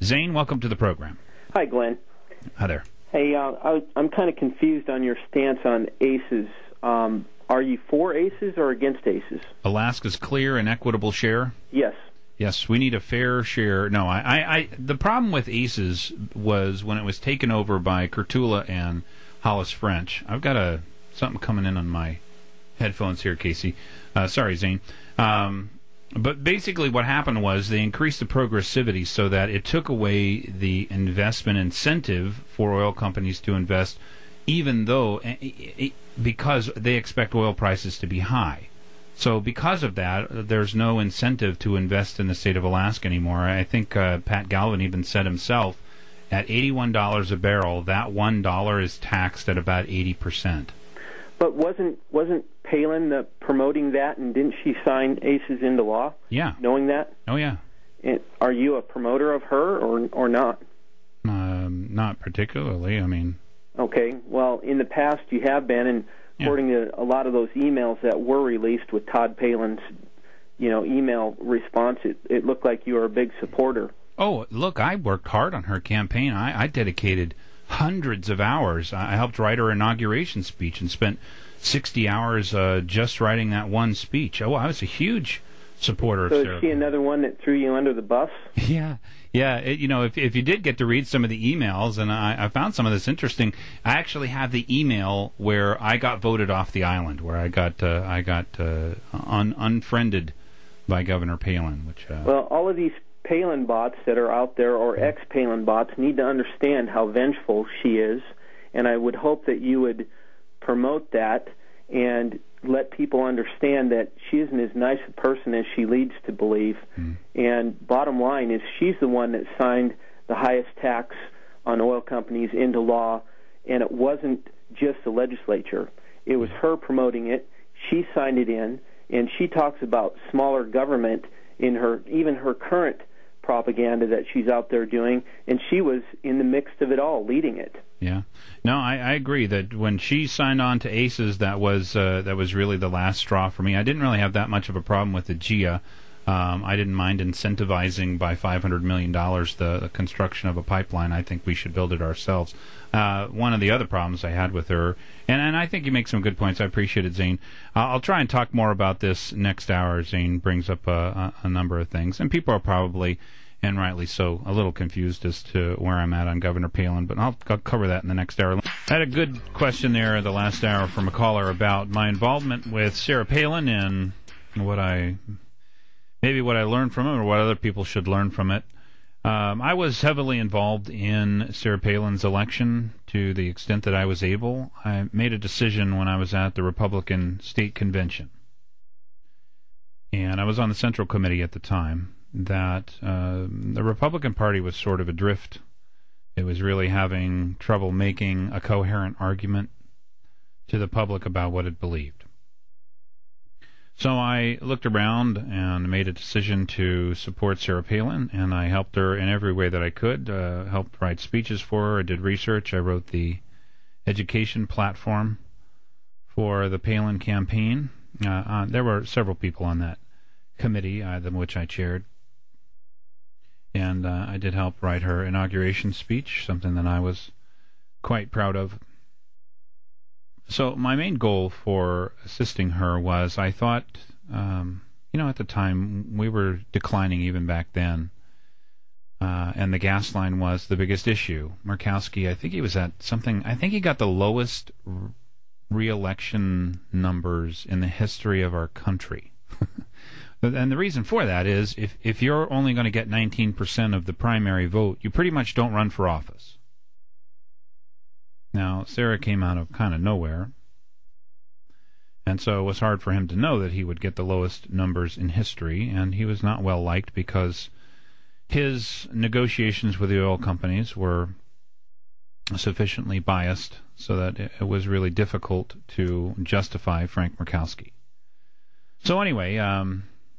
Zane, welcome to the program. Hi, Glenn. Hi there. Hey, I'm kind of confused on your stance on ACEs. Are you for ACEs or against ACEs? Alaska's clear and equitable share? Yes. Yes, we need a fair share. No, the problem with ACEs was when it was taken over by Courtula and Hollis French. I've got something coming in on my headphones here, Casey. Sorry, Zane. But basically what happened was they increased the progressivity so that it took away the investment incentive for oil companies to invest, even though because they expect oil prices to be high. So because of that, there's no incentive to invest in the state of Alaska anymore. I think Pat Galvin even said himself, at $81 a barrel, that $1 is taxed at about 80%. But wasn't Palin promoting that, and didn't she sign ACEs into law? Yeah. Knowing that? Oh, yeah. And are you a promoter of her or not? Not particularly, I mean. Okay. Well, in the past you have been, and according to a lot of those emails that were released with Todd Palin's, email response, it looked like you were a big supporter. Oh, look, I worked hard on her campaign. I dedicated hundreds of hours. I helped write her inauguration speech and spent 60 hours just writing that one speech. Oh, I was a huge supporter of Sarah. So is she another one that threw you under the bus? Yeah. If you did get to read some of the emails, and I found some of this interesting, I actually have the email where I got voted off the island, where I got unfriended by Governor Palin. Well, all of these Palin bots that are out there, or ex-Palin bots, need to understand how vengeful she is, and I would hope that you would promote that and let people understand that she isn't as nice a person as she leads to believe. And bottom line is, she's the one that signed the highest tax on oil companies into law, and it wasn't just the legislature. It was her promoting it. She signed it in, and she talks about smaller government in even her current propaganda that she's out there doing, and she was in the mix of it all, leading it. Yeah. No, I agree that when she signed on to ACES, that was really the last straw for me. I didn't really have that much of a problem with the GIA. I didn't mind incentivizing by $500 million the construction of a pipeline. I think we should build it ourselves. One of the other problems I had with her, and I think you make some good points. I appreciate it, Zane. I'll try and talk more about this next hour. Zane brings up a number of things, and people are probably, and rightly so, a little confused as to where I'm at on Governor Palin, but I'll cover that in the next hour. I had a good question there the last hour from a caller about my involvement with Sarah Palin and what I learned from it, or what other people should learn from it. I was heavily involved in Sarah Palin's election to the extent that I was able. I made a decision when I was at the Republican State Convention, and I was on the Central Committee at the time, that the Republican Party was sort of adrift. It was really having trouble making a coherent argument to the public about what it believed. So I looked around and made a decision to support Sarah Palin, and I helped her in every way that I could, helped write speeches for her, I did research, I wrote the education platform for the Palin campaign. There were several people on that committee, which I chaired. And I did help write her inauguration speech, something that I was quite proud of. So my main goal for assisting her was, I thought, at the time, we were declining even back then, and the gas line was the biggest issue. Murkowski, I think he got the lowest re-election numbers in the history of our country. And the reason for that is, if you're only going to get 19% of the primary vote, you pretty much don't run for office. Now, Sarah came out of kind of nowhere, and so it was hard for him to know that he would get the lowest numbers in history, and he was not well liked because his negotiations with the oil companies were sufficiently biased so that it was really difficult to justify Frank Murkowski. So anyway,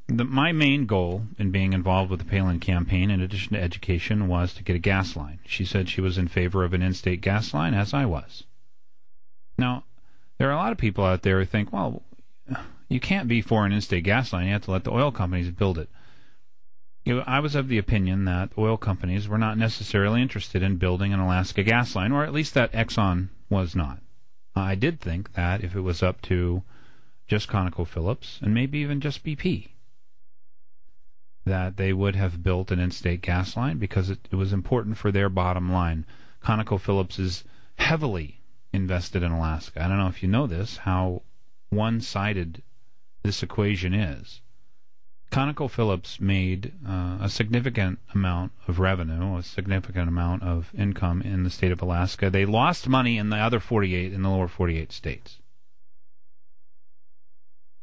my main goal in being involved with the Palin campaign, in addition to education, was to get a gas line. She said she was in favor of an in-state gas line, as I was. Now, there are a lot of people out there who think, well, you can't be for an in-state gas line. You have to let the oil companies build it. I was of the opinion that oil companies were not necessarily interested in building an Alaska gas line, or at least that Exxon was not. I did think that if it was up to just ConocoPhillips, and maybe even just BP, that they would have built an in-state gas line because it was important for their bottom line. ConocoPhillips is heavily invested in Alaska. I don't know if you know this, how one-sided this equation is. ConocoPhillips made a significant amount of revenue, a significant amount of income in the state of Alaska. They lost money in the other 48, in the lower 48 states.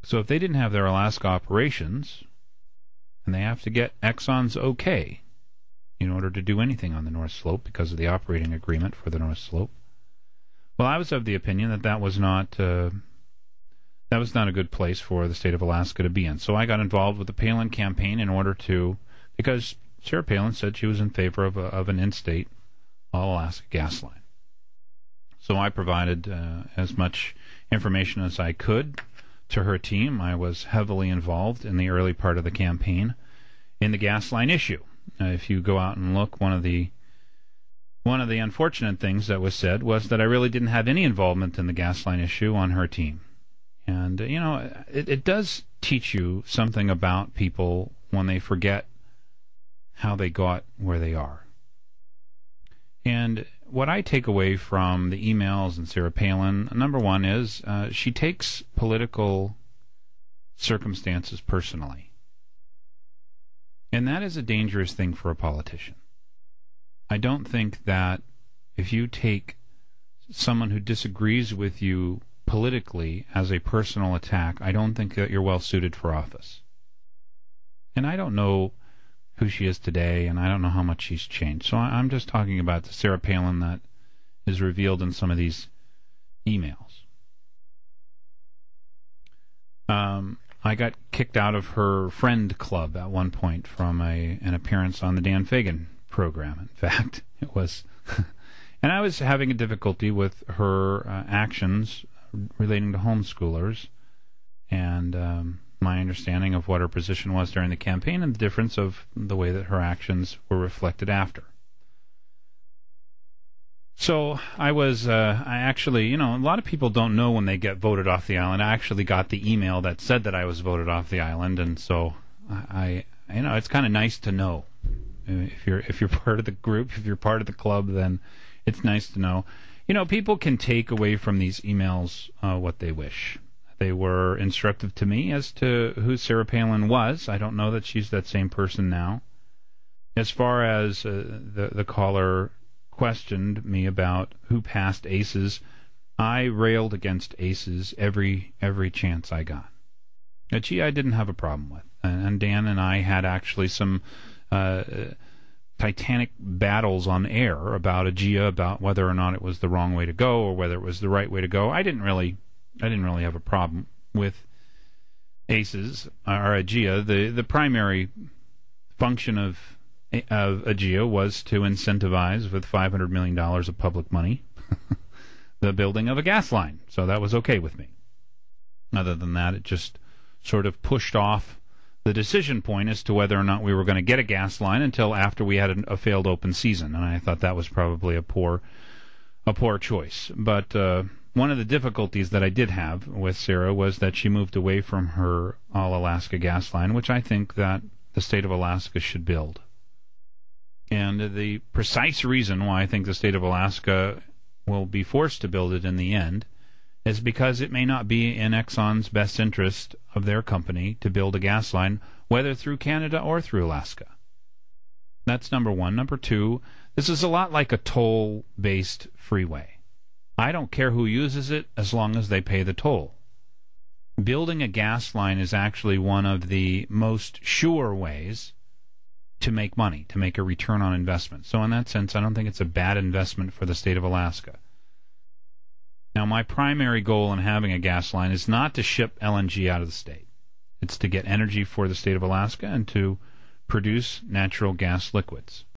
So if they didn't have their Alaska operations, and they have to get Exxon's okay in order to do anything on the North Slope because of the operating agreement for the North Slope. Well, I was of the opinion that that was not a good place for the state of Alaska to be in. So I got involved with the Palin campaign in order to, because Sarah Palin said she was in favor of an in-state all-Alaska gas line. So I provided as much information as I could to her team. I was heavily involved in the early part of the campaign in the gas line issue. If you go out and look, one of the unfortunate things that was said was that I really didn't have any involvement in the gas line issue on her team. And, it does teach you something about people when they forget how they got where they are. And what I take away from the emails and Sarah Palin, number one, is she takes political circumstances personally. And that is a dangerous thing for a politician. I don't think that if you take someone who disagrees with you politically as a personal attack, I don't think that you're well suited for office. And I don't know who she is today, and I don't know how much she's changed. So I'm just talking about the Sarah Palin that is revealed in some of these emails. I got kicked out of her friend club at one point from an appearance on the Dan Fagan program. In fact, it was... and I was having a difficulty with her actions relating to homeschoolers, and my understanding of what her position was during the campaign and the difference of the way that her actions were reflected after. So I actually, a lot of people don't know when they get voted off the island. I actually got the email that said that I was voted off the island, and so it's kind of nice to know. If you're part of the group, if you're part of the club, then it's nice to know. People can take away from these emails what they wish. They were instructive to me as to who Sarah Palin was. I don't know that she's that same person now. As far as the caller questioned me about who passed ACEs, I railed against ACEs every chance I got. I didn't have a problem with. And Dan and I had actually some titanic battles on air about AGEA, about whether or not it was the wrong way to go or whether it was the right way to go. I didn't really have a problem with ACEs or AGEA. The primary function of AGEA was to incentivize with $500 million of public money the building of a gas line. So that was okay with me. Other than that, it just sort of pushed off the decision point as to whether or not we were going to get a gas line until after we had a failed open season, and I thought that was probably a poor choice. But one of the difficulties that I did have with Sarah was that she moved away from her all-Alaska gas line, which I think that the state of Alaska should build. And the precise reason why I think the state of Alaska will be forced to build it in the end is because it may not be in Exxon's best interest of their company to build a gas line, whether through Canada or through Alaska. That's number one. Number two, this is a lot like a toll-based freeway. I don't care who uses it as long as they pay the toll. Building a gas line is actually one of the most sure ways to make money, to make a return on investment. So in that sense, I don't think it's a bad investment for the state of Alaska. Now, my primary goal in having a gas line is not to ship LNG out of the state. It's to get energy for the state of Alaska and to produce natural gas liquids.